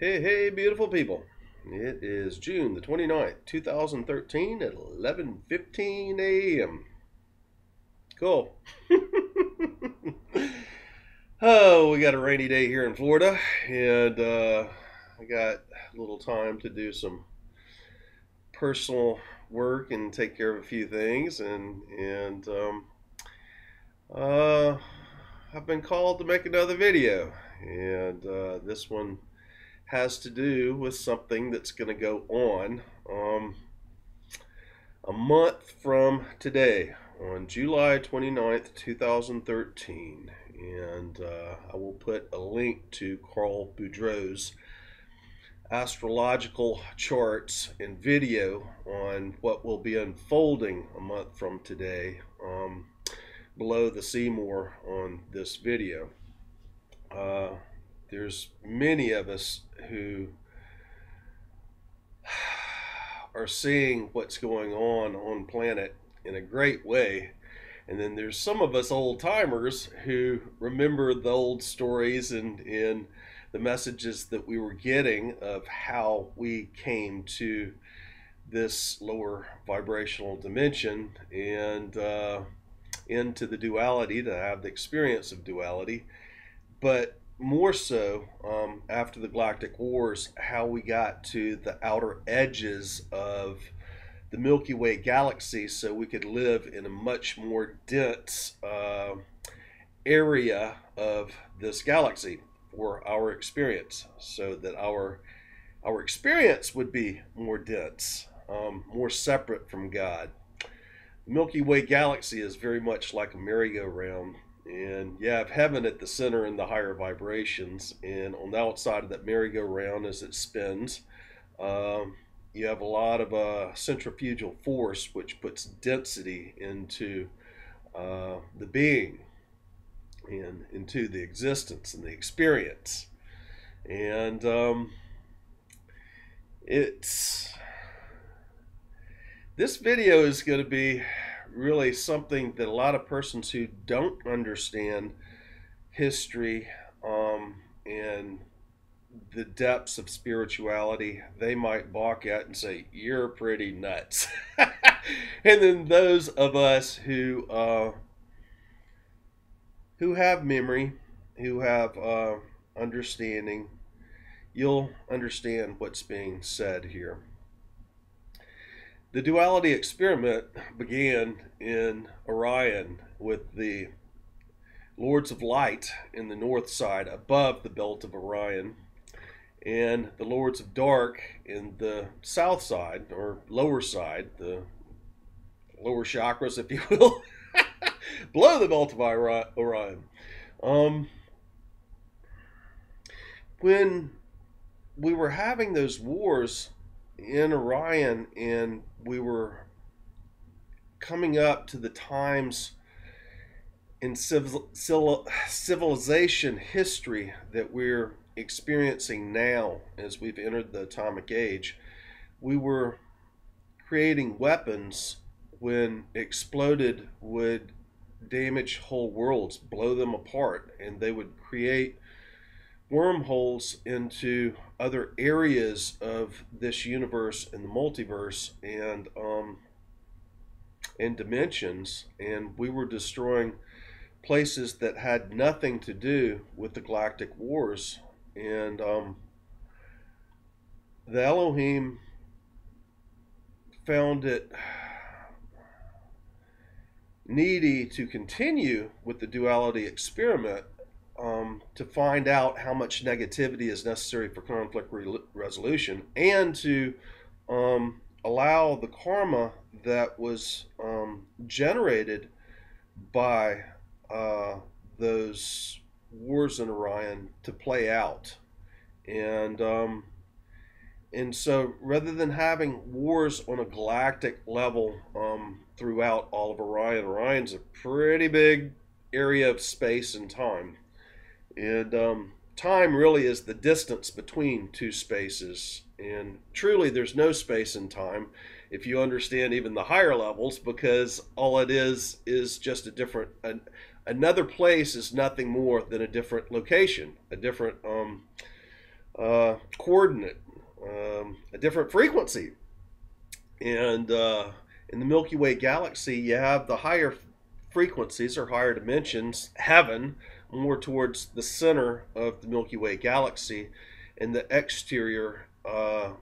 Hey, beautiful people. It is June the 29th, 2013 at 11:15 a.m. Cool. Oh, we got a rainy day here in Florida, and I got a little time to do some personal work and take care of a few things, and uh, I've been called to make another video, and this one has to do with something that's going to go on a month from today, on July 29th, 2013. And I will put a link to Carl Boudreaux's astrological charts and video on what will be unfolding a month from today below the Seymour on this video. There's many of us who are seeing what's going on planet in a great way, and then there's some of us old timers who remember the old stories and the messages that we were getting of how we came to this lower vibrational dimension and into the duality, to have the experience of duality, but more so after the galactic wars, how we got to the outer edges of the Milky Way Galaxy so we could live in a much more dense area of this galaxy for our experience, so that our experience would be more dense, more separate from God. The Milky Way Galaxy is very much like a merry-go-round, and you have heaven at the center in the higher vibrations, and on the outside of that merry-go-round, as it spins, you have a lot of centrifugal force, which puts density into the being and into the existence and the experience. And this video is going to be really something that a lot of persons who don't understand history and the depths of spirituality, they might balk at and say, "You're pretty nuts." And then those of us who have memory, who have understanding, you'll understand what's being said here. The duality experiment began in Orion with the Lords of Light in the north side above the belt of Orion, and the Lords of Dark in the south side, or lower side, the lower chakras, if you will, below the belt of Orion. When we were having those wars in Orion, and we were coming up to the times in civilization history that we're experiencing now as we've entered the atomic age, we were creating weapons when exploded would damage whole worlds, blow them apart, and they would create wormholes into other areas of this universe and the multiverse and dimensions, and we were destroying places that had nothing to do with the galactic wars. And the Elohim found it needy to continue with the duality experiment, to find out how much negativity is necessary for conflict resolution, and to allow the karma that was generated by those wars in Orion to play out. And so rather than having wars on a galactic level throughout all of Orion, Orion's a pretty big area of space and time. And time really is the distance between two spaces. And truly, there's no space and time if you understand even the higher levels, because all it is just a different, another place is nothing more than a different location, a different coordinate, a different frequency. And in the Milky Way Galaxy, you have the higher frequencies or higher dimensions, heaven, more towards the center of the Milky Way Galaxy, and the exterior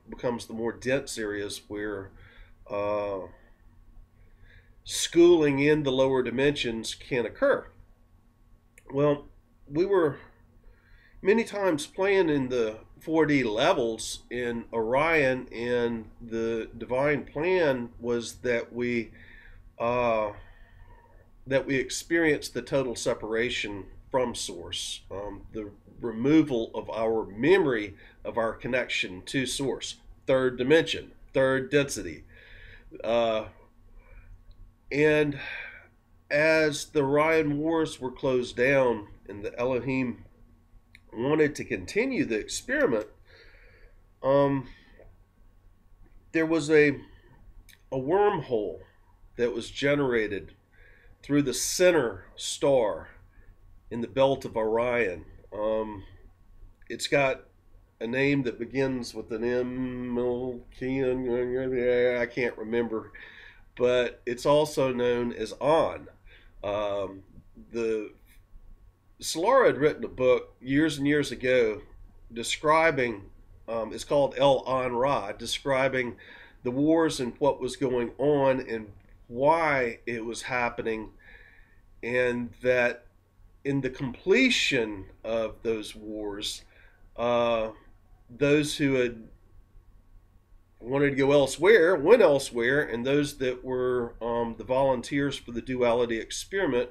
becomes the more dense areas where uh, schooling in the lower dimensions can occur. Well, we were many times playing in the 4D levels in Orion, and the divine plan was uh, that we experience the total separation from Source, the removal of our memory of our connection to Source, third dimension, third density. Uh, and as the Orion Wars were closed down and the Elohim wanted to continue the experiment, um, there was a wormhole that was generated through the center star in the belt of Orion. It's got a name that begins with an M. I can't remember, but it's also known as On. The Solara had written a book years and years ago describing, it's called El On Ra, describing the wars and what was going on and why it was happening, and that in the completion of those wars, those who had wanted to go elsewhere went elsewhere, and those that were the volunteers for the duality experiment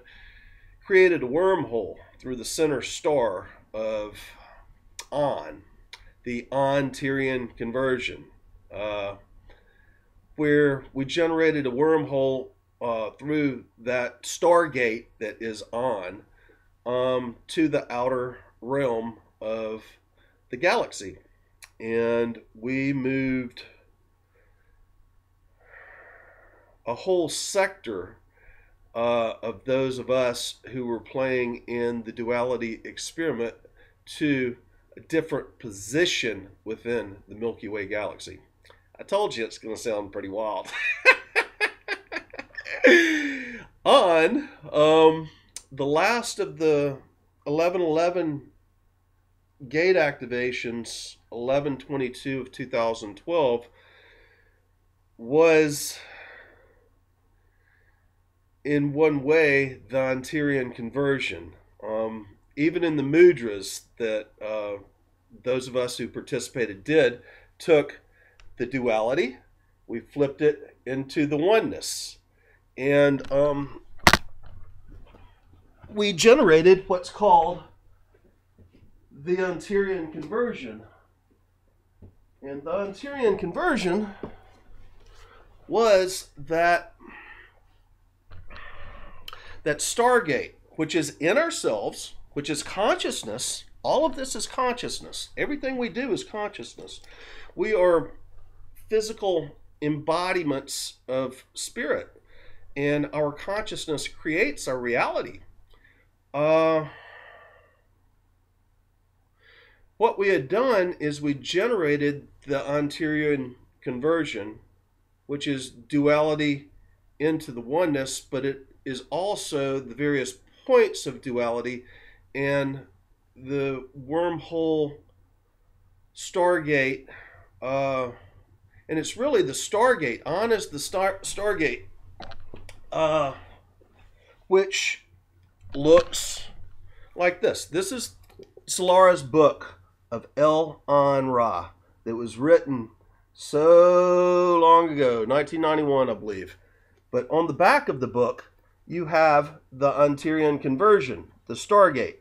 created a wormhole through the center star of On, the Anterion Conversion, where we generated a wormhole through that Stargate that is On, to the outer realm of the galaxy. And we moved a whole sector of those of us who were playing in the duality experiment to a different position within the Milky Way Galaxy. I told you it's going to sound pretty wild. On the last of the 1111 gate activations, 11/22 of 2012, was in one way the Anterion Conversion. Even in the mudras that those of us who participated did, took the duality, we flipped it into the oneness, and we generated what's called the Anterion Conversion. And the Anterion Conversion was that Stargate, which is in ourselves, which is consciousness. All of this is consciousness. Everything we do is consciousness. We are physical embodiments of spirit, and our consciousness creates our reality. What we had done is we generated the Anterion Conversion, which is duality into the oneness, but it is also the various points of duality, and the wormhole Stargate, and it's really the Stargate. On is the Stargate, which looks like this. This is Solara's book of El On Ra that was written so long ago, 1991, I believe. But on the back of the book, you have the Anterion Conversion, the Stargate.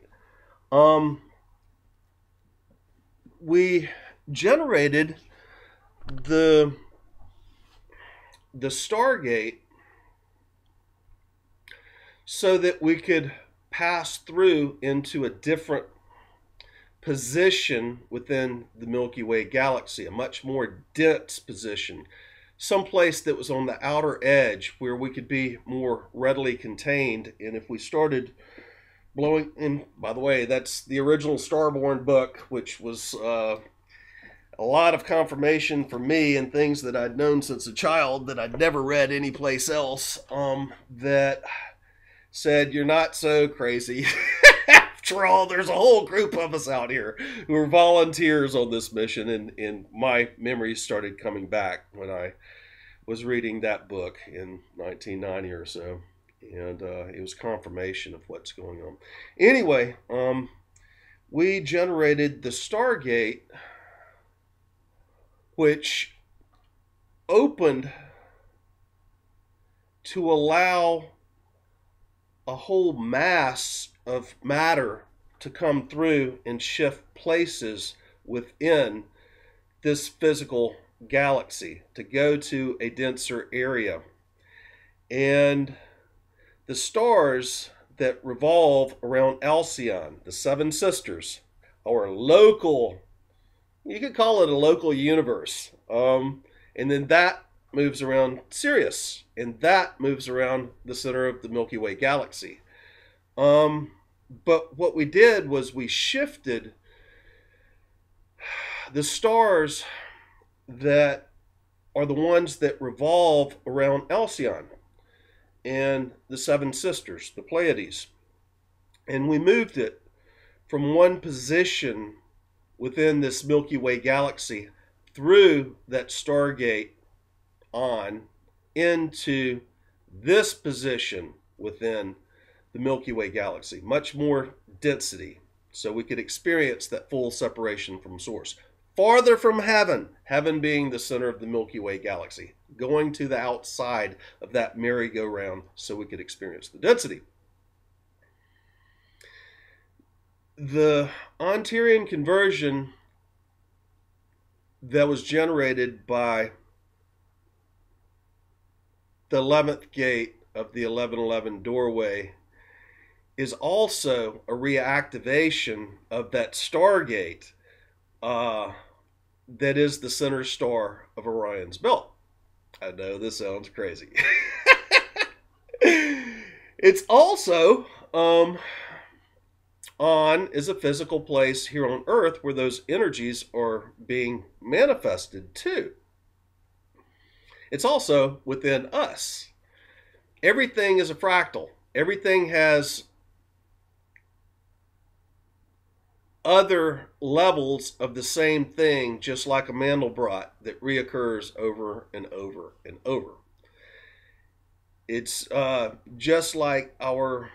We generated the Stargate so that we could pass through into a different position within the Milky Way Galaxy, a much more dense position, someplace that was on the outer edge where we could be more readily contained. And if we started blowing. And by the way, that's the original Starborn book, which was a lot of confirmation for me and things that I'd known since a child that I'd never read anyplace else. That said, you're not so crazy. After all, there's a whole group of us out here who are volunteers on this mission, and my memories started coming back when I was reading that book in 1990 or so, and it was confirmation of what's going on. Anyway, we generated the Stargate, which opened to allow a whole mass of matter to come through and shift places within this physical galaxy, to go to a denser area. And the stars that revolve around Alcyone, the Seven Sisters, our local, you could call it a local universe. And then that moves around Sirius, and that moves around the center of the Milky Way Galaxy. But what we did was we shifted the stars that are the ones that revolve around Alcyone and the Seven Sisters, the Pleiades. And we moved it from one position within this Milky Way Galaxy through that Stargate on into this position within the Milky Way Galaxy. Much more density, so we could experience that full separation from source. Farther from heaven, heaven being the center of the Milky Way Galaxy, going to the outside of that merry-go-round so we could experience the density. The Anterion Conversion that was generated by the 11th gate of the 1111 doorway is also a reactivation of that Stargate that is the center star of Orion's belt. I know this sounds crazy. It's also is a physical place here on Earth where those energies are being manifested too. It's also within us. Everything is a fractal. Everything has other levels of the same thing, just like a Mandelbrot that reoccurs over and over and over. It's just like our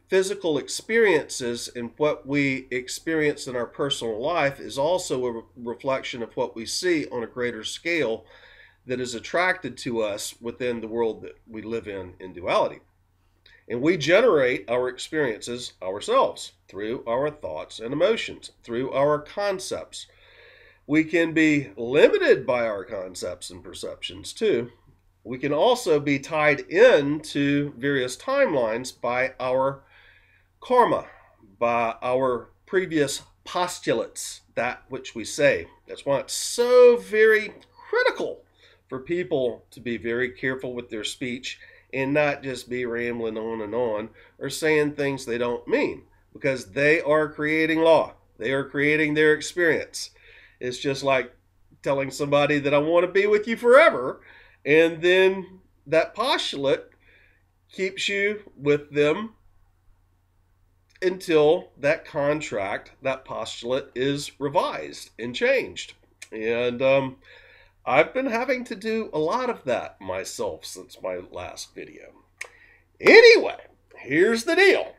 physical experiences, and what we experience in our personal life is also a reflection of what we see on a greater scale that is attracted to us within the world that we live in duality. And we generate our experiences ourselves through our thoughts and emotions, through our concepts. We can be limited by our concepts and perceptions too. We can also be tied into various timelines by our karma, by our previous postulates, that which we say. That's why it's so very critical for people to be very careful with their speech and not just be rambling on and on or saying things they don't mean, because they are creating law. They are creating their experience. It's just like telling somebody that I want to be with you forever, and then that postulate keeps you with them until that contract, that postulate is revised and changed. And I've been having to do a lot of that myself since my last video. Anyway, here's the deal.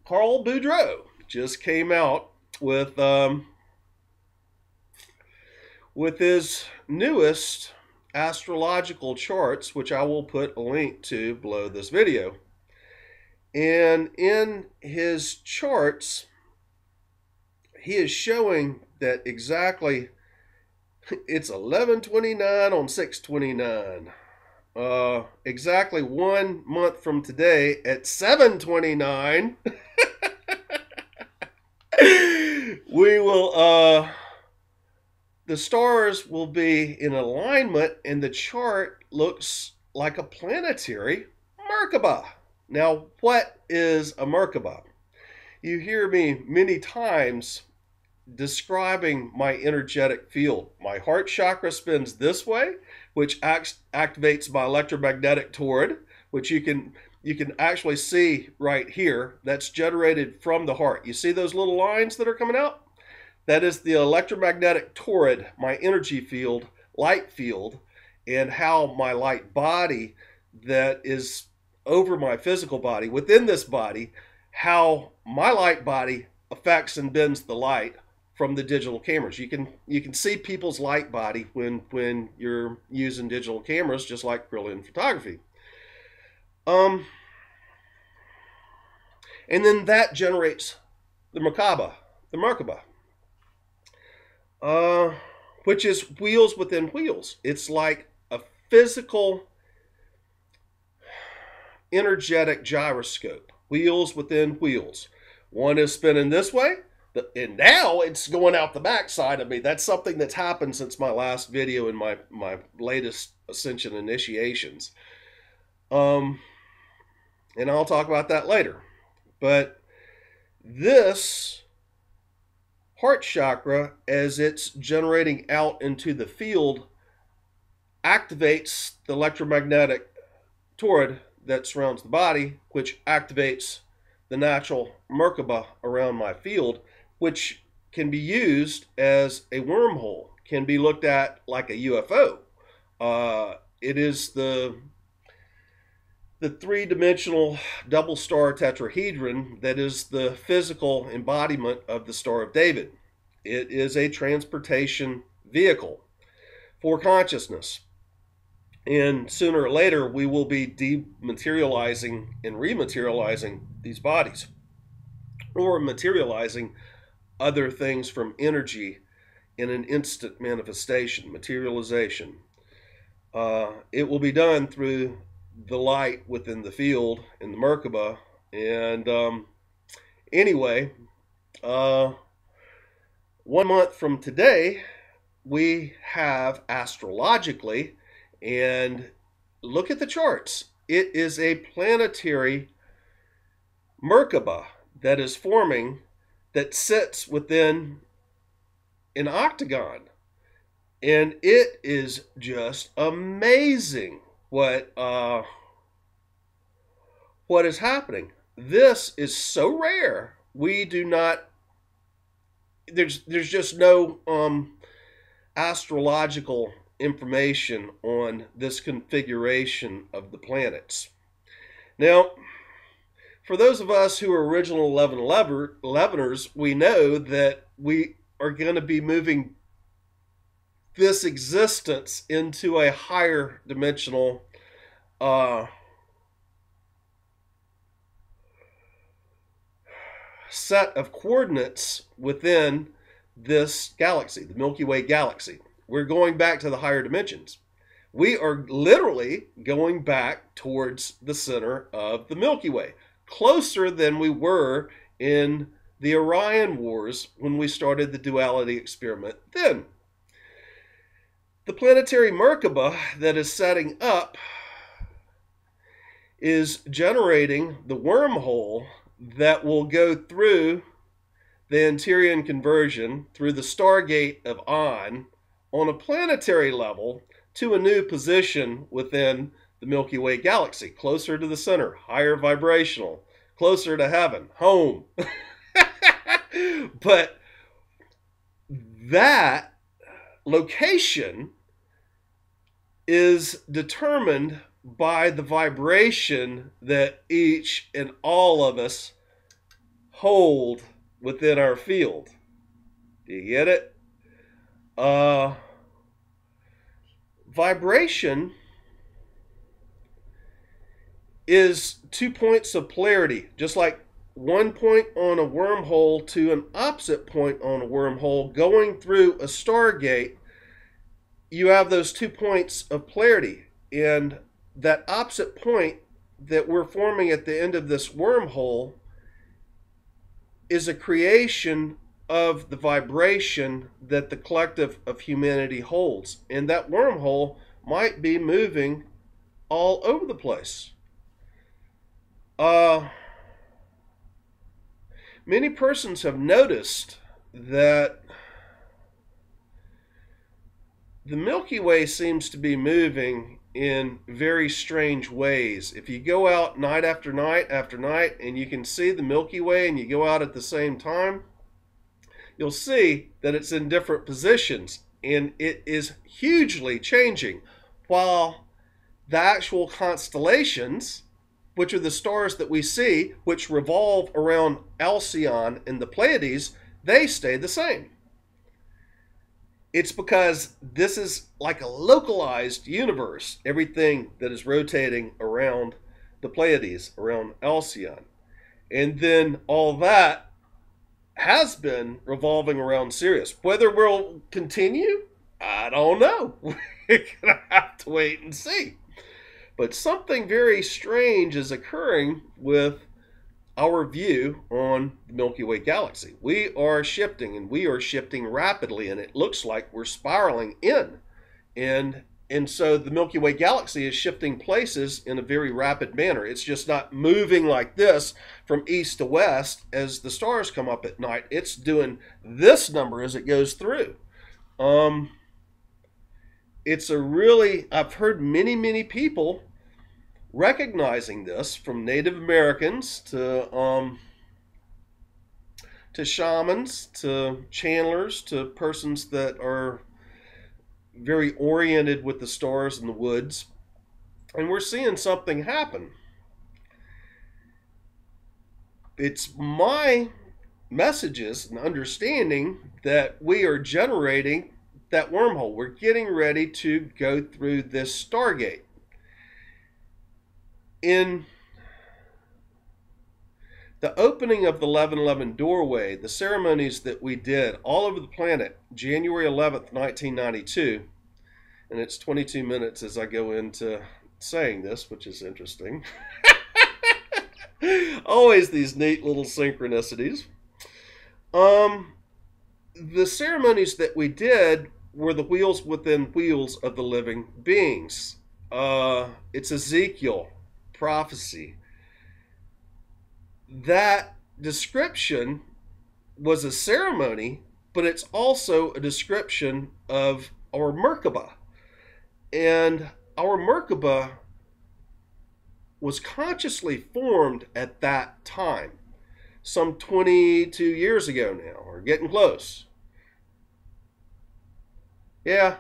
Carl Boudreaux just came out with his newest astrological charts, which I will put a link to below this video. And in his charts, he is showing that exactly it's 11/29 on 6/29. Exactly 1 month from today at 7/29, we will the stars will be in alignment, and the chart looks like a planetary Merkaba. Now, what is a Merkaba? You hear me many times describing my energetic field. My heart chakra spins this way, which activates my electromagnetic torrid, which you can actually see right here. That's generated from the heart. You see those little lines that are coming out? That is the electromagnetic torrid, my energy field, light field, and how my light body that is over my physical body, within this body, how my light body affects and bends the light from the digital cameras. You can see people's light body when you're using digital cameras, just like Brilliant photography. And then that generates the Merkaba, which is wheels within wheels. It's like a physical, energetic gyroscope, wheels within wheels. One is spinning this way, and now it's going out the backside of me. That's something that's happened since my last video in my latest Ascension initiations. And I'll talk about that later. But this heart chakra, as it's generating out into the field, activates the electromagnetic torrid that surrounds the body, which activates the natural Merkaba around my field, which can be used as a wormhole, can be looked at like a UFO. It is the three-dimensional double star tetrahedron that is the physical embodiment of the Star of David. It is a transportation vehicle for consciousness. And sooner or later, we will be dematerializing and rematerializing these bodies, or materializing other things from energy in an instant manifestation, materialization. It will be done through the light within the field in the Merkaba. And anyway, 1 month from today, we have astrologically, and look at the charts. It is a planetary Merkaba that is forming, that sits within an octagon. And it is just amazing what is happening. This is so rare. We do not, there's just no astrological information on this configuration of the planets. Now, for those of us who are original 11ers, we know that we are going to be moving this existence into a higher dimensional set of coordinates within this galaxy, the Milky Way Galaxy. We're going back to the higher dimensions. We are literally going back towards the center of the Milky Way, closer than we were in the Orion Wars when we started the duality experiment then. The Planetary Merkaba that is setting up is generating the wormhole that will go through the Anterion Conversion, through the Stargate of on a planetary level, to a new position within the Milky Way Galaxy, closer to the center, higher vibrational, closer to heaven, home. But that location is determined by the vibration that each and all of us hold within our field. Do you get it? Vibration is 2 points of polarity, just like 1 point on a wormhole to an opposite point on a wormhole going through a Stargate. You have those 2 points of polarity, and that opposite point that we're forming at the end of this wormhole is a creation of the vibration that the collective of humanity holds. And that wormhole might be moving all over the place. Many persons have noticed that the Milky Way seems to be moving in very strange ways. If you go out night after night after night and you can see the Milky Way and you go out at the same time, you'll see that it's in different positions and it is hugely changing. While the actual constellations, which are the stars that we see, which revolve around Alcyone and the Pleiades, they stay the same. It's because this is like a localized universe, everything that is rotating around the Pleiades, around Alcyone. And then all that has been revolving around Sirius. Whether we'll continue, I don't know. We're going to have to wait and see. But something very strange is occurring with our view on the Milky Way Galaxy. We are shifting, and we are shifting rapidly, and it looks like we're spiraling in. And so the Milky Way Galaxy is shifting places in a very rapid manner. It's just not moving like this from east to west as the stars come up at night. It's doing this number as it goes through. It's a really, I've heard many people recognizing this, from Native Americans to shamans, to channelers, to persons that are very oriented with the stars and the woods. And we're seeing something happen. It's my messages and understanding that we are generating that wormhole. We're getting ready to go through this Stargate. In the opening of the 1111 doorway, the ceremonies that we did all over the planet, January 11th, 1992, and it's 22 minutes as I go into saying this, which is interesting. Always these neat little synchronicities. The ceremonies that we did were the wheels within wheels of the living beings. It's Ezekiel prophecy. That description was a ceremony, but it's also a description of our Merkaba. And our Merkaba was consciously formed at that time, some 22 years ago now, or getting close. Yeah,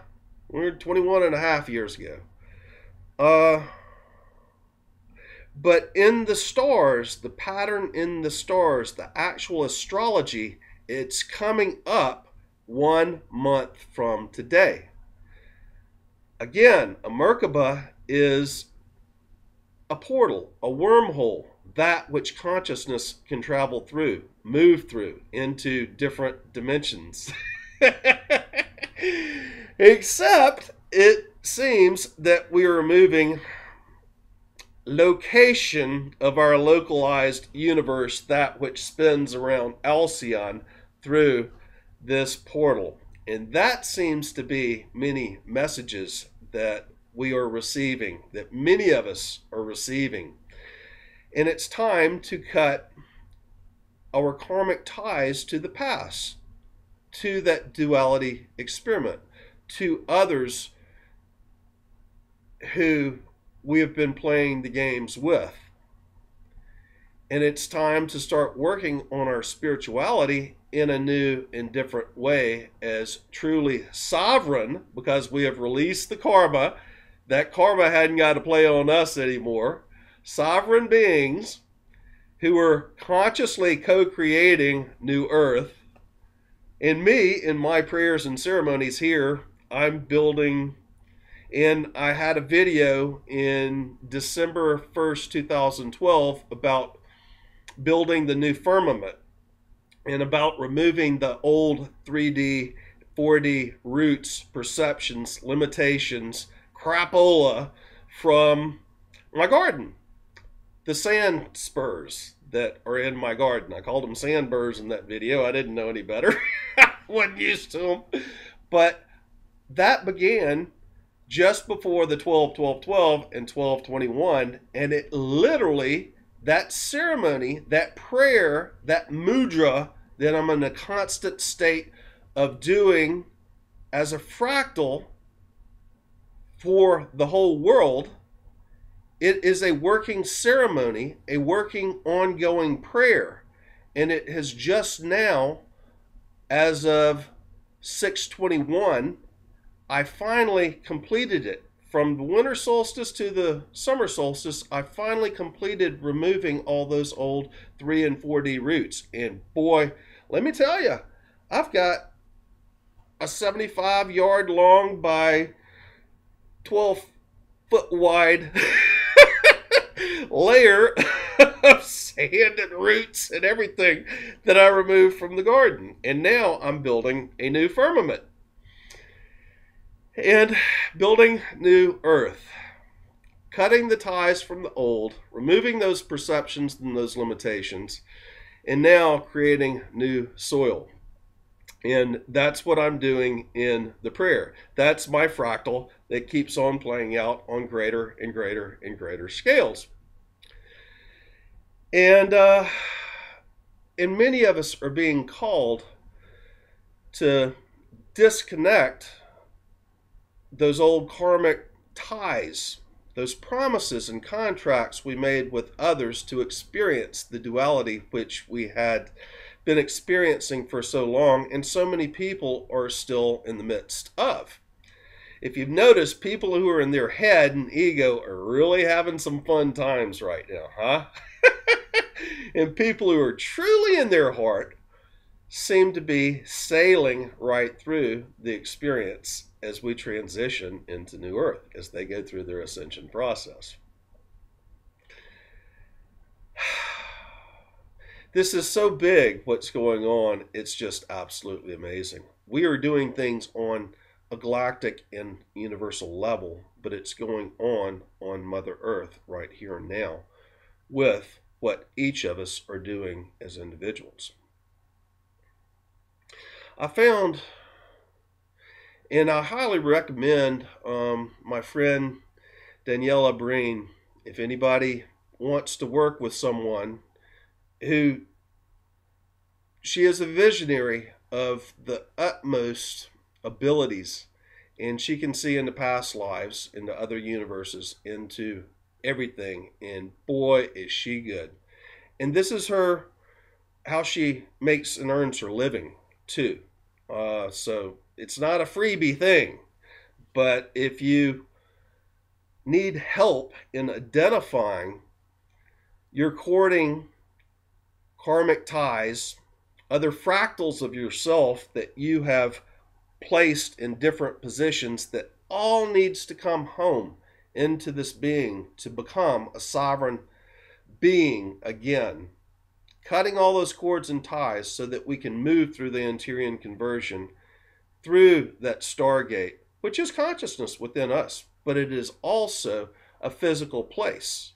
we're 21 and a half years ago. But in the stars, the pattern in the stars, the actual astrology, it's coming up 1 month from today. Again, a Merkaba is a portal, a wormhole, that which consciousness can travel through, move through into different dimensions. Except it seems that we are moving location of our localized universe, that which spins around Alcyone, through this portal. And that seems to be many messages that we are receiving, that many of us are receiving. And it's time to cut our karmic ties to the past, to that duality experiment, to others who we have been playing the games with. And it's time to start working on our spirituality in a new and different way, as truly sovereign, because we have released the karma. That karma hadn't got to play on us anymore. Sovereign beings who are consciously co-creating New Earth. And me, in my prayers and ceremonies here, I'm building. And I had a video in December 1st, 2012 about building the new firmament and about removing the old 3D, 4D roots, perceptions, limitations, crapola from my garden. The sand spurs that are in my garden. I called them sandburrs in that video. I didn't know any better. Wasn't used to them. But that began just before the 12-12-12 and 12-21, and it literally that ceremony, that prayer, that mudra that I'm in a constant state of doing as a fractal for the whole world, it is a working ceremony, a working ongoing prayer. And it has just now, as of 6/21, I finally completed it. From the winter solstice to the summer solstice, I finally completed removing all those old 3 and 4D roots. And boy, let me tell you, I've got a 75-yard long by 12-foot wide layer of sand and roots and everything that I removed from the garden. And now I'm building a new firmament and building new earth, cutting the ties from the old, removing those perceptions and those limitations, and now creating new soil. And that's what I'm doing in the prayer. That's my fractal that keeps on playing out on greater and greater and greater scales. And many of us are being called to disconnect those old karmic ties, those promises and contracts we made with others to experience the duality which we had been experiencing for so long, and so many people are still in the midst of. If you've noticed, people who are in their head and ego are really having some fun times right now, huh? And people who are truly in their heart seem to be sailing right through the experience as we transition into New Earth, as they go through their ascension process. This is so big, what's going on, it's just absolutely amazing. We are doing things on a galactic and universal level, but it's going on Mother Earth right here and now with what each of us are doing as individuals. I found, and I highly recommend my friend Daniela Breen, if anybody wants to work with someone who, she is a visionary of the utmost abilities, and she can see into past lives, into other universes, into everything, and boy is she good. And this is her, how she makes and earns her living too. So it's not a freebie thing, but if you need help in identifying your courting karmic ties, other fractals of yourself that you have placed in different positions that all needs to come home into this being to become a sovereign being again, cutting all those cords and ties so that we can move through the Anterion Conversion, through that Stargate, which is consciousness within us, but it is also a physical place.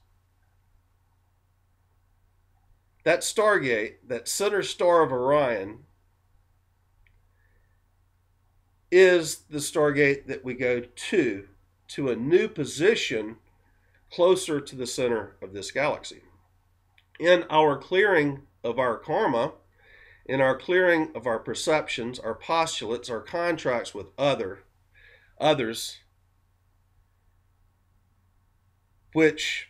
That Stargate, that center star of Orion, is the Stargate that we go to a new position closer to the center of this galaxy. In our clearing of our karma, in our clearing of our perceptions, our postulates, our contracts with others, which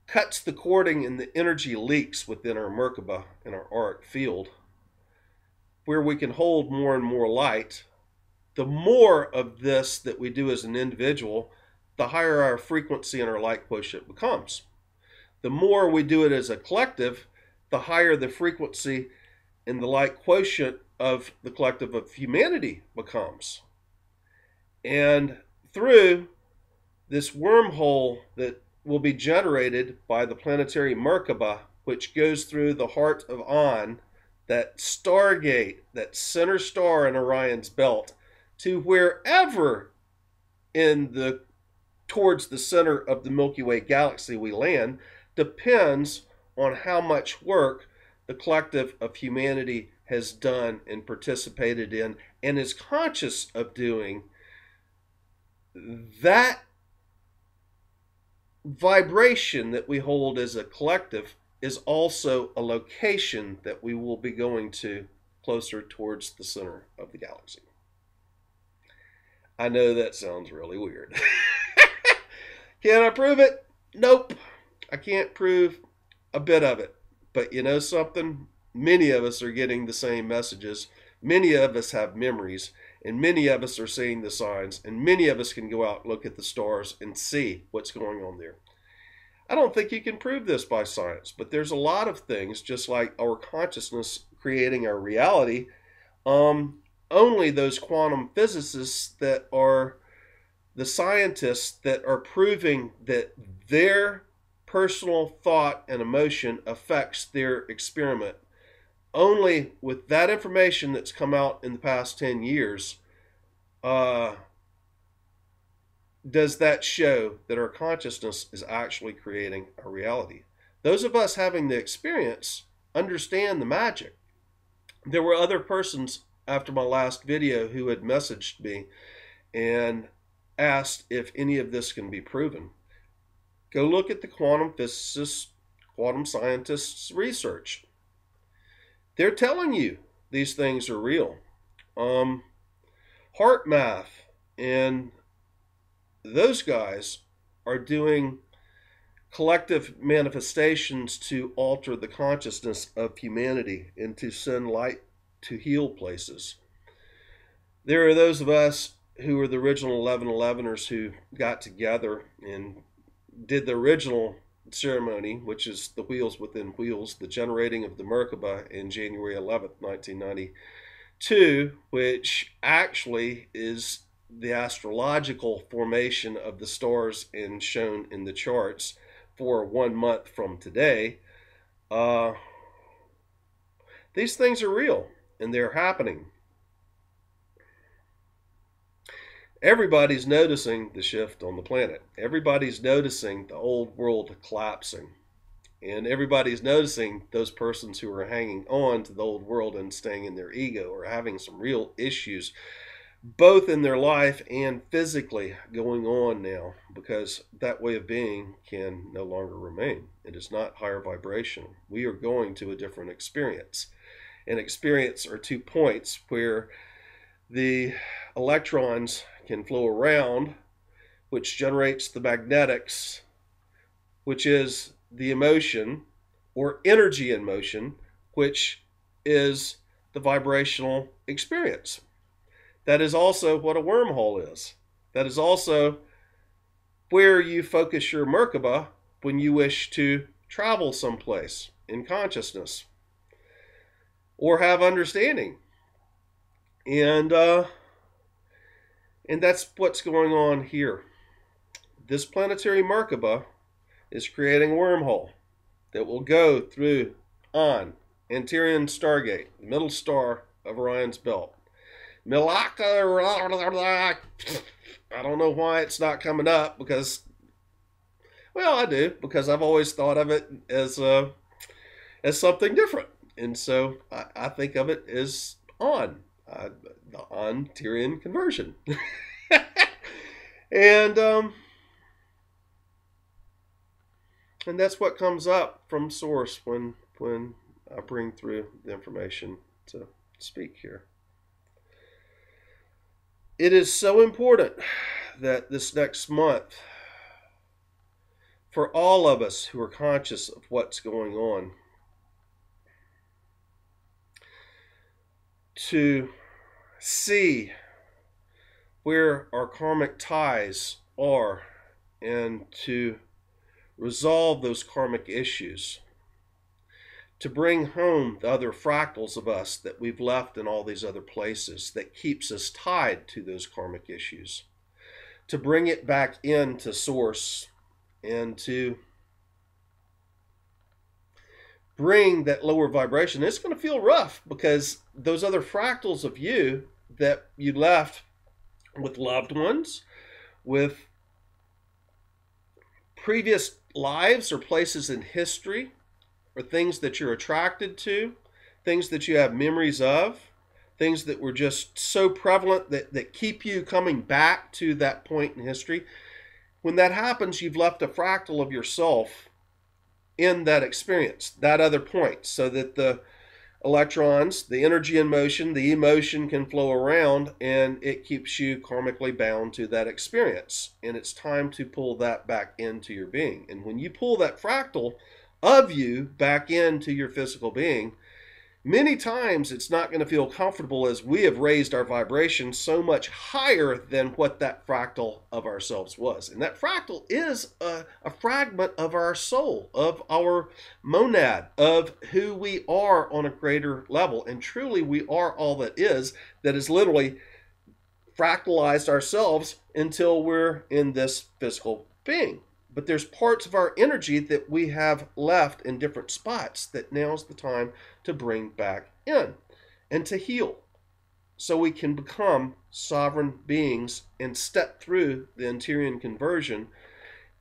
cuts the cording and the energy leaks within our Merkaba and our auric field, where we can hold more and more light. The more of this that we do as an individual, the higher our frequency and our light quotient becomes. The more we do it as a collective, the higher the frequency and the light quotient of the collective of humanity becomes. And through this wormhole that will be generated by the Planetary Merkaba, which goes through the heart of On, that Stargate, that center star in Orion's belt, to wherever towards the center of the Milky Way Galaxy we land, depends on how much work the collective of humanity has done and participated in and is conscious of doing. That vibration that we hold as a collective is also a location that we will be going to closer towards the center of the galaxy. I know that sounds really weird. Can I prove it? Nope. I can't prove a bit of it. But you know something? Many of us are getting the same messages. Many of us have memories. And many of us are seeing the signs. And many of us can go out and look at the stars and see what's going on there. I don't think you can prove this by science. But there's a lot of things, just like our consciousness creating our reality. Only those quantum physicists that are the scientists that are proving that their personal thought and emotion affects their experiment. Only with that information that's come out in the past 10 years does that show that our consciousness is actually creating a reality. Those of us having the experience understand the magic. There were other persons after my last video who had messaged me and asked if any of this can be proven. Go look at the quantum physicists, quantum scientists' research. They're telling you these things are real. Heart math and those guys are doing collective manifestations to alter the consciousness of humanity and to send light to heal places. There are those of us who are the original 1111ers who got together and did the original ceremony, which is the wheels within wheels, the generating of the Merkaba in January 11th, 1992, which actually is the astrological formation of the stars and shown in the charts for 1 month from today. These things are real and they're happening. Everybody's noticing the shift on the planet. Everybody's noticing the old world collapsing. And everybody's noticing those persons who are hanging on to the old world and staying in their ego are having some real issues, both in their life and physically going on now, because that way of being can no longer remain. It is not higher vibration. We are going to a different experience. And experience are 2 points where the electrons can flow around, which generates the magnetics, which is the emotion or energy in motion, which is the vibrational experience. That is also what a wormhole is. That is also where you focus your Merkaba when you wish to travel someplace in consciousness or have understanding. And that's what's going on here. This planetary Merkaba is creating a wormhole that will go through on Anterion Stargate, the middle star of Orion's belt. Milaka, I don't know why it's not coming up because, well, I do, because I've always thought of it as something different. And so I think of it as on. The Anterion Conversion. and that's what comes up from source when I bring through the information to speak here. It is so important that this next month, for all of us who are conscious of what's going on, to see where our karmic ties are and to resolve those karmic issues, to bring home the other fractals of us that we've left in all these other places that keeps us tied to those karmic issues, to bring it back into source and to bring that lower vibration. It's going to feel rough because those other fractals of you that you left with loved ones, with previous lives or places in history, or things that you're attracted to, things that you have memories of, things that were just so prevalent that keep you coming back to that point in history. when that happens, you've left a fractal of yourself in that experience, that other point, so that the electrons, the energy in motion, the emotion can flow around, and it keeps you karmically bound to that experience. And it's time to pull that back into your being. And when you pull that fractal of you back into your physical being, many times it's not going to feel comfortable, as we have raised our vibration so much higher than what that fractal of ourselves was. And that fractal is a fragment of our soul, of our monad, of who we are on a greater level. And truly we are all that is literally fractalized ourselves until we're in this physical being. But there's parts of our energy that we have left in different spots that now's the time to bring back in and to heal, so we can become sovereign beings and step through the Anterion Conversion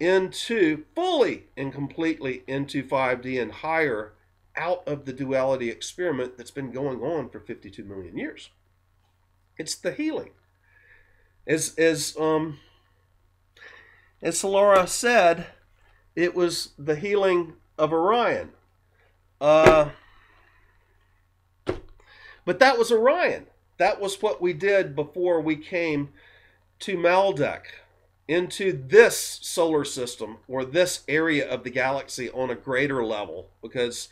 into fully and completely into 5D and higher, out of the duality experiment that's been going on for 52 million years. It's the healing. As Solara said, it was the healing of Orion. But that was Orion. That was what we did before we came to Maldek, into this solar system, or this area of the galaxy on a greater level, because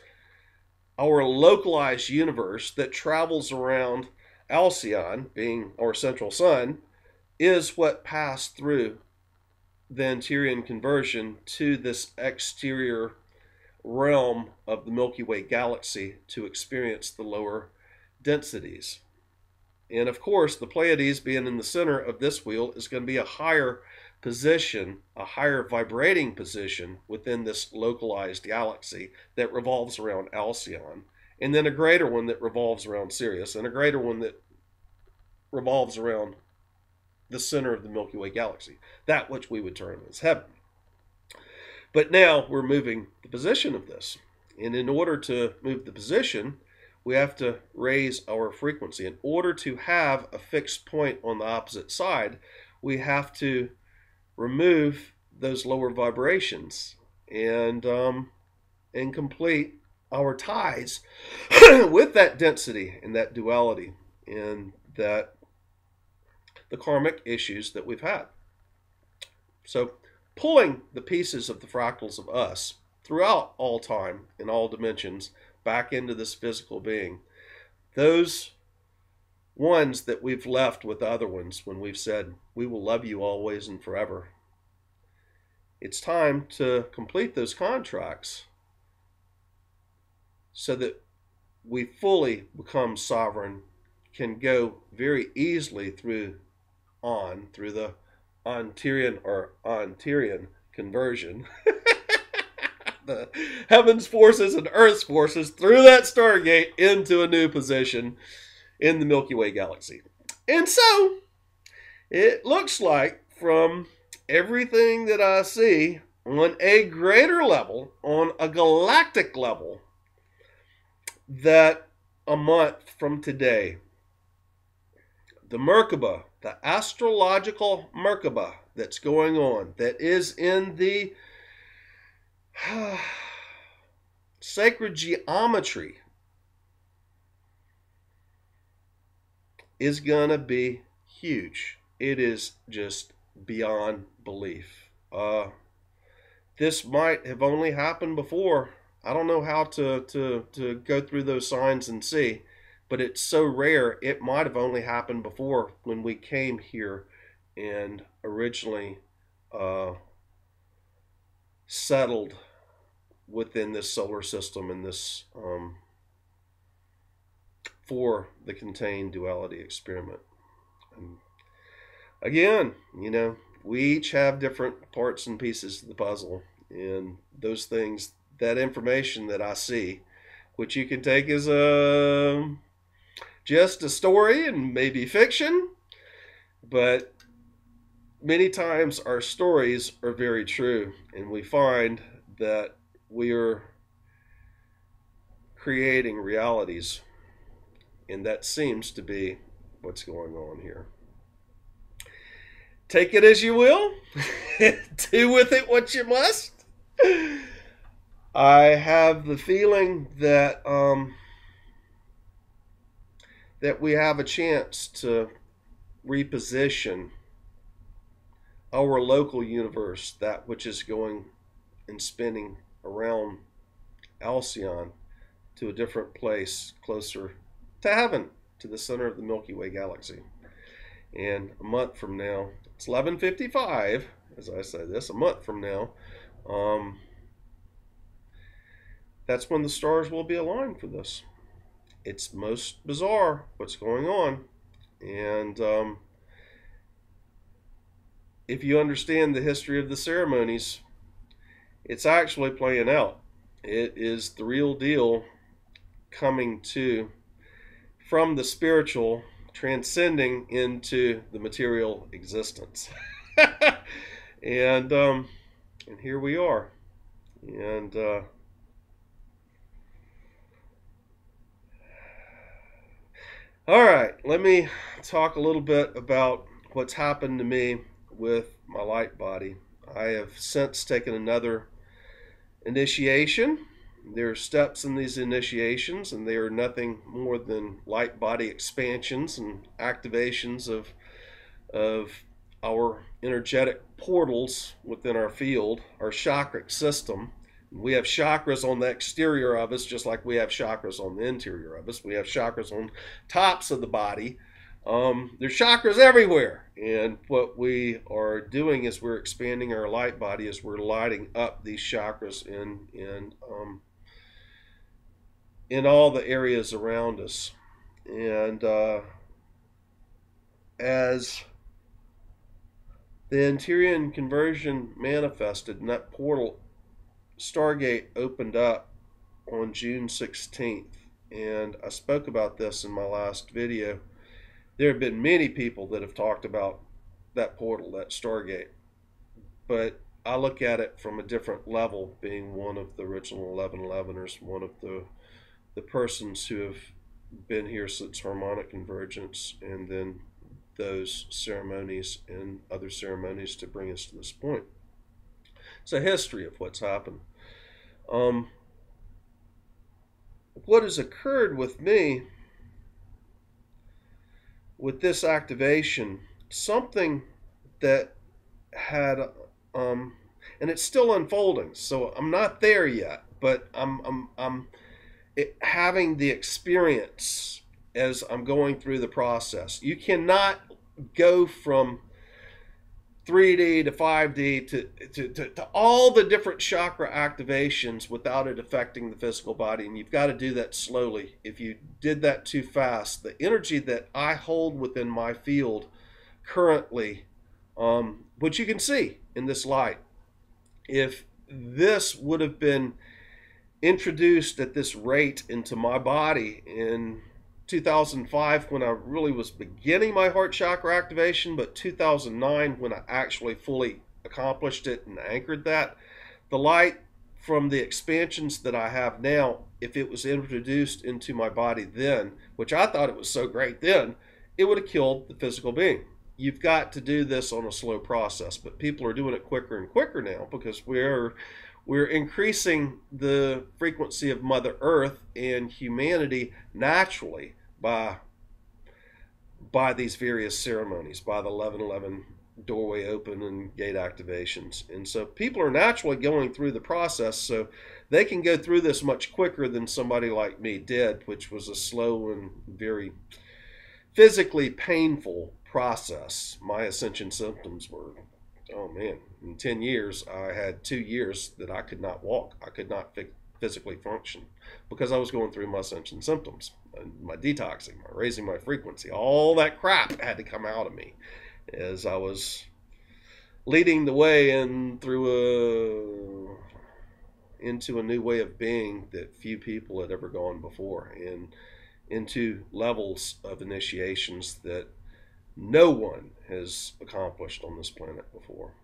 our localized universe that travels around Alcyone, being our central sun, is what passed through the Anterion Conversion to this exterior realm of the Milky Way Galaxy to experience the lower densities. And of course, the Pleiades being in the center of this wheel is going to be a higher position, a higher vibrating position within this localized galaxy that revolves around Alcyone, and then a greater one that revolves around Sirius, and a greater one that revolves around the center of the Milky Way Galaxy, that which we would term as heaven. But now we're moving the position of this. And in order to move the position, we have to raise our frequency. In order to have a fixed point on the opposite side, we have to remove those lower vibrations and complete our ties with that density and that duality and that the karmic issues that we've had. So pulling the pieces of the fractals of us throughout all time and all dimensions back into this physical being, those ones that we've left with the other ones when we've said, we will love you always and forever. It's time to complete those contracts so that we fully become sovereign, can go very easily through the Anterion Conversion, the heaven's forces and earth's forces, through that Stargate into a new position in the Milky Way Galaxy. And so it looks like, from everything that I see on a greater level, on a galactic level, that a month from today, the Merkaba, the astrological Merkaba that's going on, that is in the sacred geometry, is going to be huge. It is just beyond belief. This might have only happened before. I don't know how to go through those signs and see, but it's so rare, it might have only happened before when we came here and originally settled within this solar system and this for the contained duality experiment. And again, you know, we each have different parts and pieces of the puzzle, and those things, that information that I see, which you can take as just a story and maybe fiction, but many times our stories are very true, and we find that we are creating realities, and that seems to be what's going on here. Take it as you will. Do with it what you must. I have the feeling that that we have a chance to reposition our local universe, that which is going and spinning around Alcyone, to a different place closer to heaven, to the center of the Milky Way Galaxy. And a month from now, it's 11:55 as I say this, a month from now, um, that's when the stars will be aligned for this. It's most bizarre what's going on. And if you understand the history of the ceremonies, it's actually playing out. It is the real deal coming to from the spiritual, transcending into the material existence. And here we are. And all right, let me talk a little bit about what's happened to me with my light body. I have since taken another initiation. There are steps in these initiations, and they are nothing more than light body expansions and activations of our energetic portals within our field, our chakric system. We have chakras on the exterior of us, just like we have chakras on the interior of us. We have chakras on tops of the body. There's chakras everywhere. And what we are doing is we're expanding our light body as we're lighting up these chakras in all the areas around us. And as the Anterion Conversion manifested, and that portal Stargate opened up on June 16th, and I spoke about this in my last video. There have been many people that have talked about that portal, that Stargate, but I look at it from a different level, being one of the original 1111ers, one of the persons who have been here since harmonic convergence, and then those ceremonies and other ceremonies to bring us to this point. It's a history of what's happened. What has occurred with me with this activation, something that had, and it's still unfolding, so I'm not there yet, but I'm having the experience as I'm going through the process. You cannot go from 3D to 5D to all the different chakra activations without it affecting the physical body. And you've got to do that slowly. If you did that too fast, the energy that I hold within my field currently, which you can see in this light, if this would have been introduced at this rate into my body in 2005, when I really was beginning my heart chakra activation, but 2009 when I actually fully accomplished it and anchored that, the light from the expansions that I have now, if it was introduced into my body then, which I thought it was so great then, it would have killed the physical being. You've got to do this on a slow process, but people are doing it quicker and quicker now because we're increasing the frequency of Mother Earth and humanity naturally by these various ceremonies, by the 1111 doorway open and gate activations. And so people are naturally going through the process, so they can go through this much quicker than somebody like me did, which was a slow and very physically painful process. My ascension symptoms were, oh man, in 10 years, I had 2 years that I could not walk. I could not physically function because I was going through my ascension symptoms, my detoxing, my raising my frequency. All that crap had to come out of me as I was leading the way into a new way of being that few people had ever gone before, and into levels of initiations that no one has accomplished on this planet before.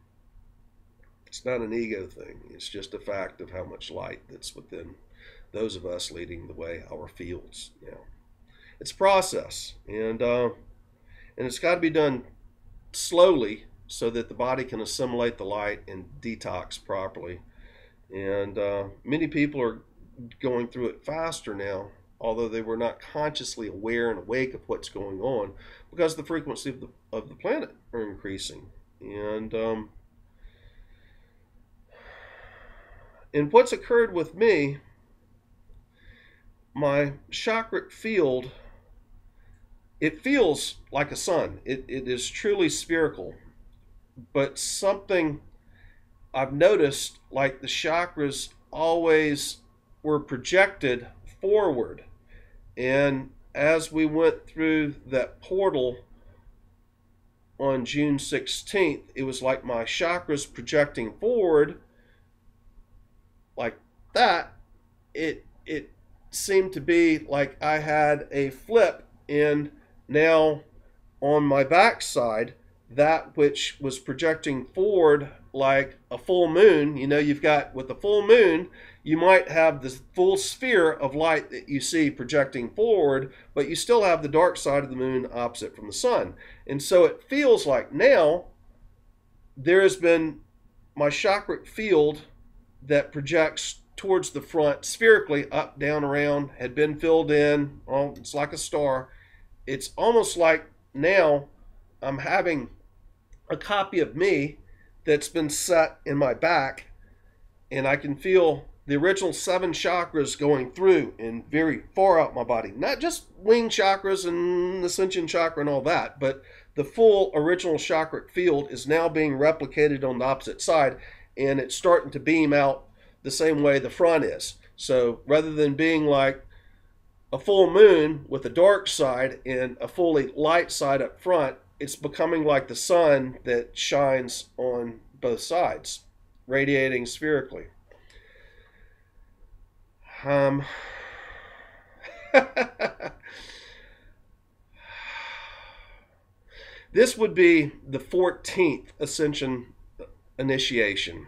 It's not an ego thing. It's just a fact of how much light that's within those of us leading the way, our fields now. It's a process, and it's got to be done slowly so that the body can assimilate the light and detox properly. And many people are going through it faster now, although they were not consciously aware and awake of what's going on, because the frequency of the planet are increasing. And what's occurred with me, my chakric field, it feels like a sun. It is truly spherical, but something I've noticed, like the chakras always were projected forward. And as we went through that portal on June 16th, it was like my chakras projecting forward like that. It seemed to be like I had a flip, and now on my backside, that which was projecting forward like a full moon, you've got, with the full moon, you might have the full sphere of light that you see projecting forward, but you still have the dark side of the moon opposite from the sun. And so it feels like now there has been my chakric field that projects towards the front spherically, up, down, around, had been filled in. Oh, it's like a star. It's almost like now I'm having a copy of me that's been set in my back, and I can feel the original 7 chakras going through and very far out my body. Not just wing chakras and ascension chakra and all that, but the full original chakric field is now being replicated on the opposite side, and it's starting to beam out the same way the front is. So rather than being like a full moon with a dark side and a fully light side up front, it's becoming like the sun that shines on both sides, radiating spherically. This would be the 14th ascension initiation.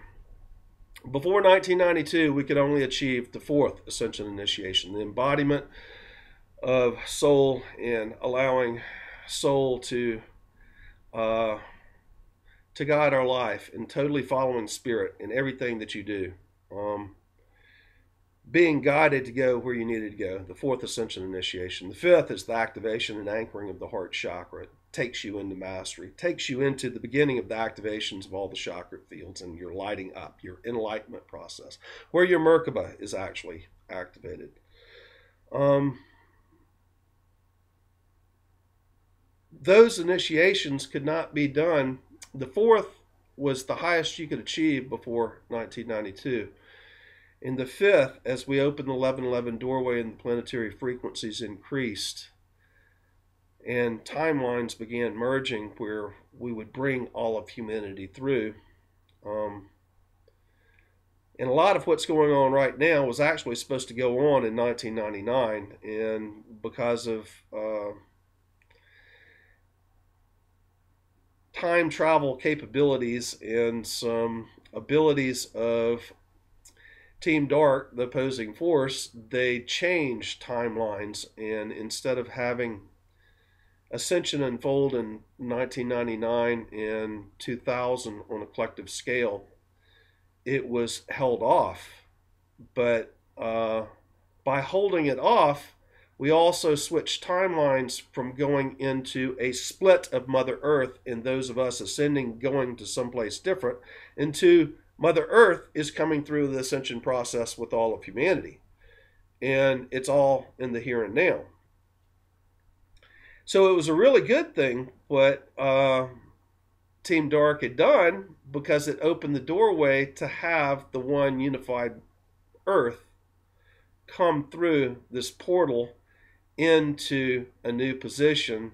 Before 1992, we could only achieve the 4th ascension initiation, the embodiment of soul and allowing soul to guide our life and totally following spirit in everything that you do. Being guided to go where you needed to go, the 4th ascension initiation. The 5th is the activation and anchoring of the heart chakra. It takes you into mastery, takes you into the beginning of the activations of all the chakra fields, and you're lighting up, your enlightenment process, where your Merkaba is actually activated. Those initiations could not be done. The 4th was the highest you could achieve before 1992. In the 5th, as we opened the 1111 doorway and the planetary frequencies increased, and timelines began merging where we would bring all of humanity through. And a lot of what's going on right now was actually supposed to go on in 1999, and because of time travel capabilities and some abilities of Team Dark, the opposing force, they changed timelines, and instead of having Ascension unfold in 1999 and 2000 on a collective scale, it was held off. But by holding it off, we also switched timelines from going into a split of Mother Earth and those of us ascending going to someplace different, into Mother Earth is coming through the ascension process with all of humanity. And it's all in the here and now. So it was a really good thing what Team Dark had done, because it opened the doorway to have the one unified Earth come through this portal into a new position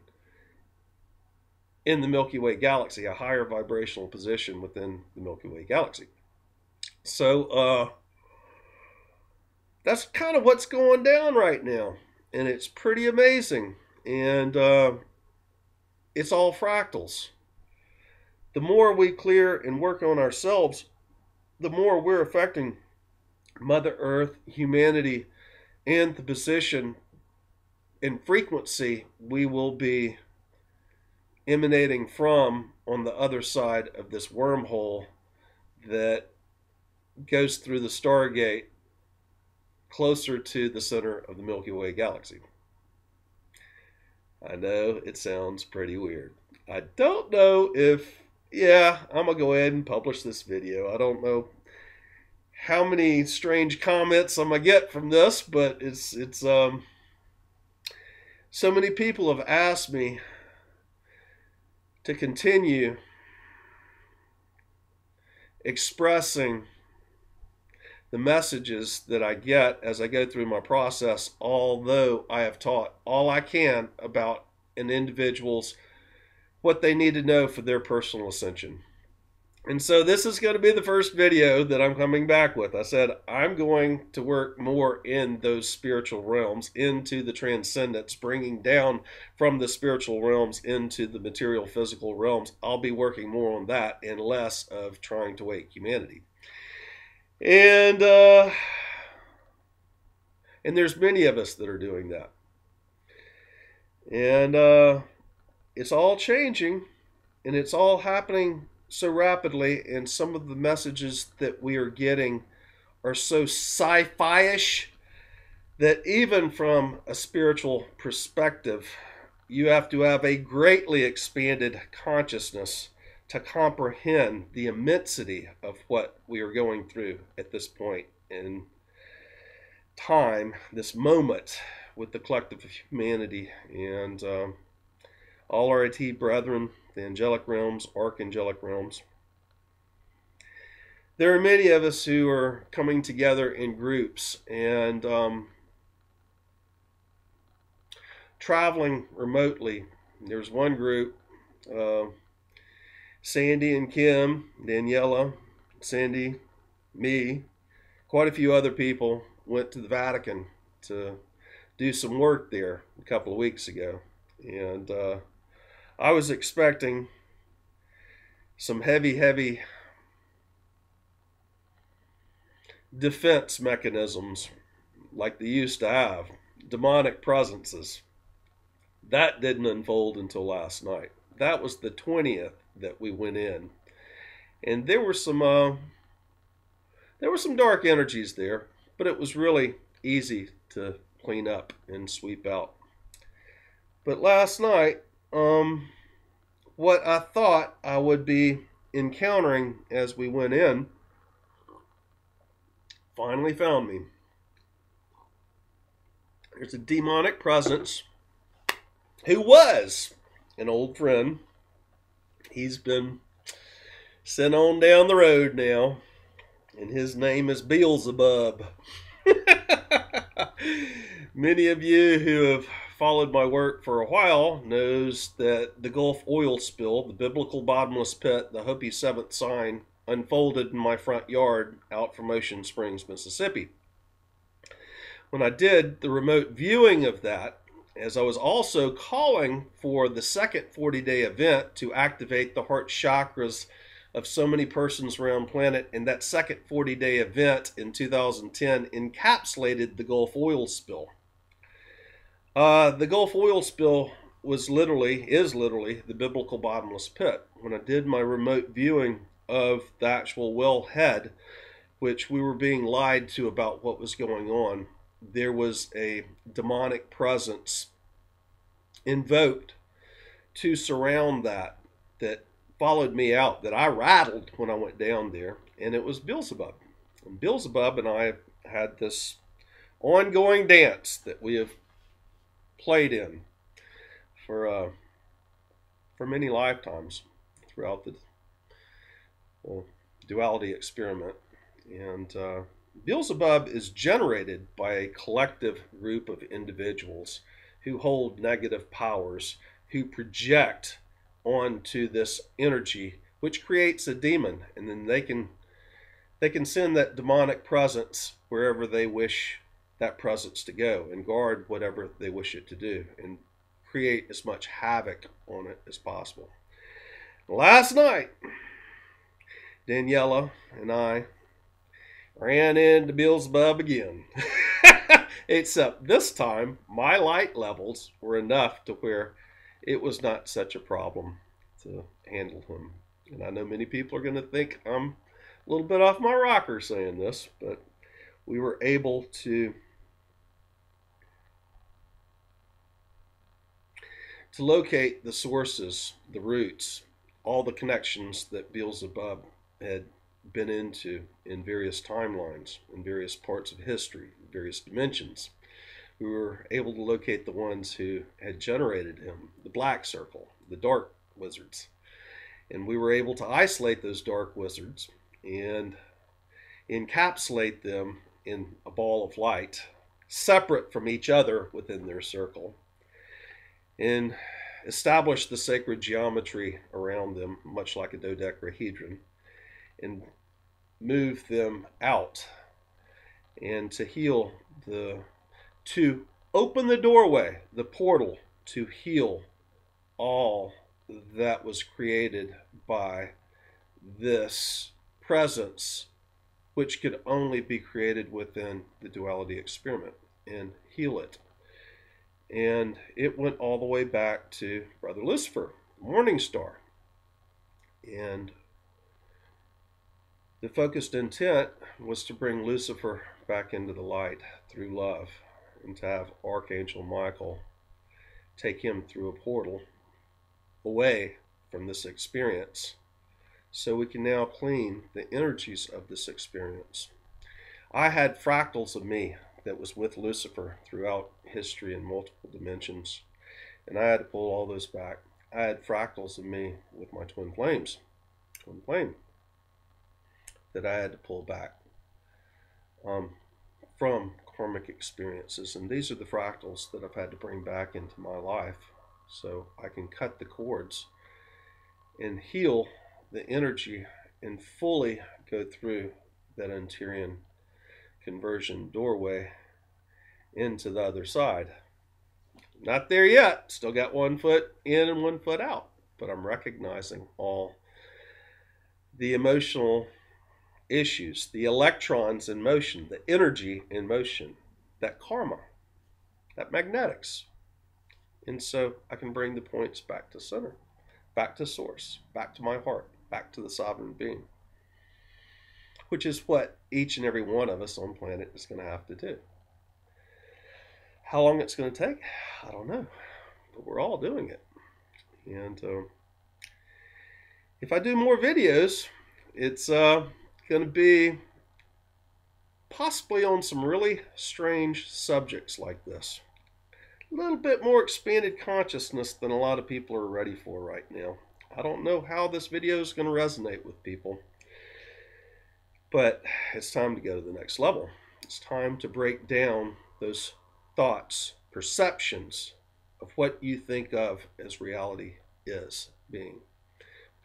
in the Milky Way Galaxy, a higher vibrational position within the Milky Way Galaxy. So that's kind of what's going down right now, and it's pretty amazing. And it's all fractals. The more we clear and work on ourselves, the more we're affecting Mother Earth, humanity, and the position and frequency we will be emanating from on the other side of this wormhole that goes through the Stargate closer to the center of the Milky Way Galaxy. I know it sounds pretty weird. I don't know if, yeah, I'm going to go ahead and publish this video. I don't know how many strange comments I'm going to get from this, but it's so many people have asked me to continue expressing the messages that I get as I go through my process, although I have taught all I can about an individual's what they need to know for their personal ascension. And so this is going to be the first video that I'm coming back with. I said I'm going to work more in those spiritual realms, into the transcendence, bringing down from the spiritual realms into the material physical realms. I'll be working more on that and less of trying to wake humanity. And there's many of us that are doing that. And it's all changing, and it's all happening so rapidly, and some of the messages that we are getting are so sci-fi-ish that even from a spiritual perspective, you have to have a greatly expanded consciousness to comprehend the immensity of what we are going through at this point in time, this moment with the collective of humanity. And all our IT brethren, the angelic realms, archangelic realms. There are many of us who are coming together in groups and traveling remotely. There's one group, Sandy and Kim, Daniela, Cindy, me, quite a few other people went to the Vatican to do some work there a couple of weeks ago. And I was expecting some heavy defense mechanisms like they used to have, demonic presences. That didn't unfold until last night. That was the 20th that we went in. And there were some dark energies there, but it was really easy to clean up and sweep out. But last night, what I thought I would be encountering as we went in finally found me. There's a demonic presence who was an old friend. He's been sent on down the road now, and his name is Beelzebub. Many of you who have followed my work for a while knows that the Gulf oil spill, the biblical bottomless pit, the Hopi seventh sign, unfolded in my front yard out from Ocean Springs, Mississippi. When I did the remote viewing of that, as I was also calling for the second 40-day event to activate the heart chakras of so many persons around the planet, and that second 40-day event in 2010 encapsulated the Gulf oil spill. The Gulf oil spill is literally the biblical bottomless pit. When I did my remote viewing of the actual wellhead, which we were being lied to about what was going on, there was a demonic presence invoked to surround that followed me out, that I rattled when I went down there, and it was Beelzebub. And Beelzebub and I had this ongoing dance that we have played in for many lifetimes throughout the duality experiment. And Beelzebub is generated by a collective group of individuals who hold negative powers, who project onto this energy, which creates a demon, and then they can send that demonic presence wherever they wish that presence to go, and guard whatever they wish it to do, and create as much havoc on it as possible. Last night, Daniela and I ran into Beelzebub again. Except this time, my light levels were enough to where it was not such a problem to handle him. And I know many people are going to think I'm a little bit off my rocker saying this, but we were able to locate the sources, the roots, all the connections that Beelzebub had been into in various timelines, in various parts of history, various dimensions. We were able to locate the ones who had generated him, the black circle, the dark wizards. And we were able to isolate those dark wizards and encapsulate them in a ball of light, separate from each other within their circle, and establish the sacred geometry around them, much like a dodecahedron, and move them out, and to heal to open the doorway, the portal, to heal all that was created by this presence, which could only be created within the duality experiment, and heal it. And it went all the way back to Brother Lucifer, Morning Star. And the focused intent was to bring Lucifer back into the light through love, and to have Archangel Michael take him through a portal away from this experience, so we can now clean the energies of this experience. I had fractals of me that was with Lucifer throughout history in multiple dimensions, and I had to pull all those back. I had fractals of me with my twin flame, that I had to pull back from karmic experiences. And these are the fractals that I've had to bring back into my life, so I can cut the cords and heal the energy and fully go through that Anterion Conversion doorway into the other side. Not there yet. Still got 1 foot in and 1 foot out. But I'm recognizing all the emotional issues, the electrons in motion, the energy in motion, that karma, that magnetics. And so I can bring the points back to center, back to source, back to my heart, back to the sovereign being, which is what each and every one of us on planet is going to have to do. How long it's going to take, I don't know, but we're all doing it. And if I do more videos, it's going to be possibly on some really strange subjects like this. A little bit more expanded consciousness than a lot of people are ready for right now. I don't know how this video is going to resonate with people, but it's time to go to the next level. It's time to break down those thoughts, perceptions of what you think of as reality is being.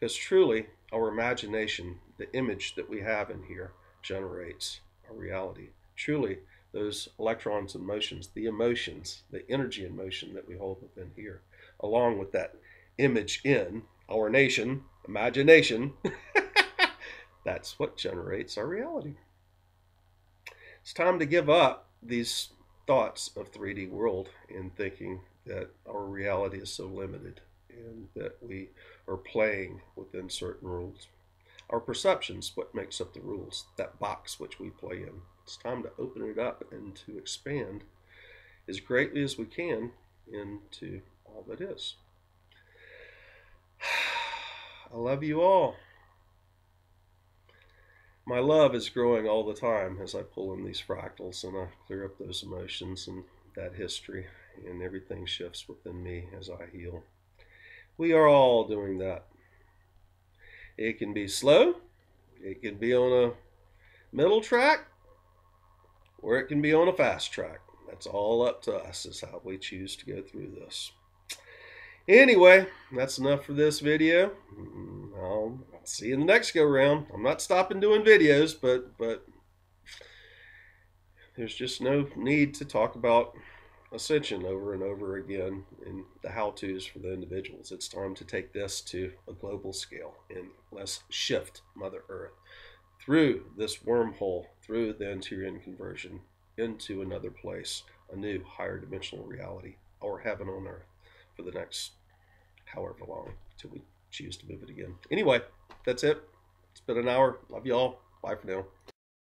Because truly, our imagination, the image that we have in here, generates our reality. Truly, those electrons and motions, the emotions, the energy in motion that we hold within here, along with that image in our nation, imagination, that's what generates our reality. It's time to give up these thoughts of 3D world and thinking that our reality is so limited and that we are playing within certain rules. Our perception's what makes up the rules, that box which we play in. It's time to open it up and to expand as greatly as we can into all that is. I love you all. My love is growing all the time as I pull in these fractals and I clear up those emotions and that history, and everything shifts within me as I heal. We are all doing that. It can be slow, it can be on a middle track, or it can be on a fast track. That's all up to us, is how we choose to go through this. Anyway, that's enough for this video. I'll see you in the next go round. I'm not stopping doing videos, but there's just no need to talk about ascension over and over again in the how-tos for the individuals. It's time to take this to a global scale, and let's shift Mother Earth through this wormhole, through the Anterion Conversion, into another place, a new higher dimensional reality, or heaven on earth for the next however long until we choose to move it again. Anyway, that's it. It's been an hour. Love y'all. Bye for now.